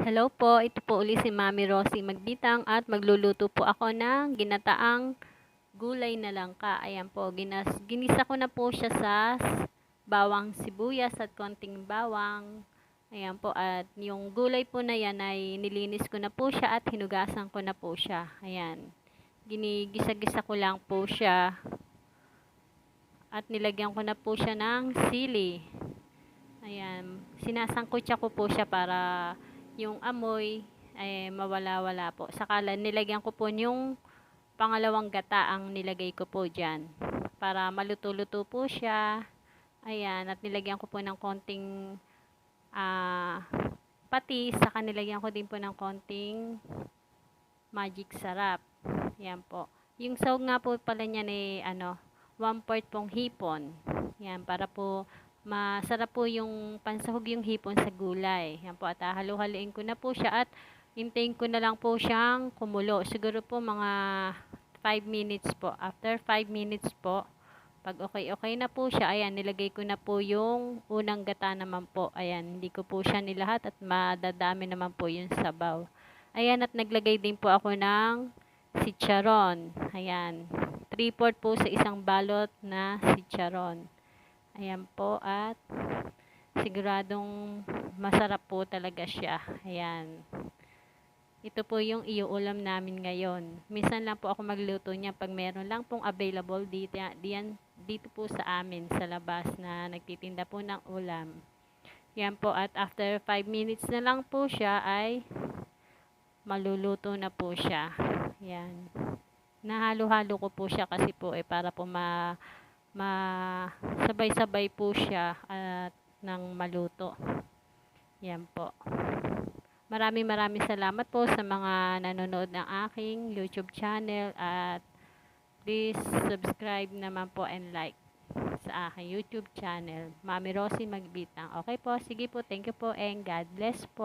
Hello po, ito po uli si Mami Rosie Magbitang at magluluto po ako ng ginataang gulay na langka. Ayan po, ginisa ko na po siya sa bawang sibuyas at konting bawang. Ayan po, at yung gulay po na yan ay nilinis ko na po siya at hinugasan ko na po siya. Ayan, ginigisa-gisa ko lang po siya at nilagyan ko na po siya ng sili. Ayan, sinasangkutsa ko po siya para yung amoy ay mawala-wala po. Saka nilagyan ko po yung pangalawang gata ang nilagay ko po dyan. Para maluto-luto po siya. Ayan, at nilagyan ko po ng konting patis. Saka nilagyan ko din po ng konting magic sarap. Ayan po. Yung sahog nga po pala niya ni 1/4 pong hipon. Yan, para po masarap po yung pansahog yung hipon sa gulay. Yan po, at halu-haluin ko na po siya at hintayin ko na lang po siyang kumulo. Siguro po mga 5 minutes po. After 5 minutes po, pag okay na po siya, ayan, nilagay ko na po yung unang gata naman po. Ayan, hindi ko po siya nilahat at madadami naman po yung sabaw. Ayan, at naglagay din po ako ng chicharon. Ayan, 3/4 po sa isang balot na chicharon. Ayan po, at siguradong masarap po talaga siya. Ayan. Ito po yung iuulam namin ngayon. Minsan lang po ako magluto niya pag meron lang pong available dito po sa amin sa labas na nagtitinda po ng ulam. Yan po, at after 5 minutes na lang po siya ay maluluto na po siya. Yan. Nahalo-halo ko po siya kasi po para po sabay-sabay po siya at nang maluto. Yan po. Maraming salamat po sa mga nanonood ng aking YouTube channel, at please subscribe naman po and like sa aking YouTube channel, Mami Rosie Magbitang. Okay po, sige po, thank you po and God bless po.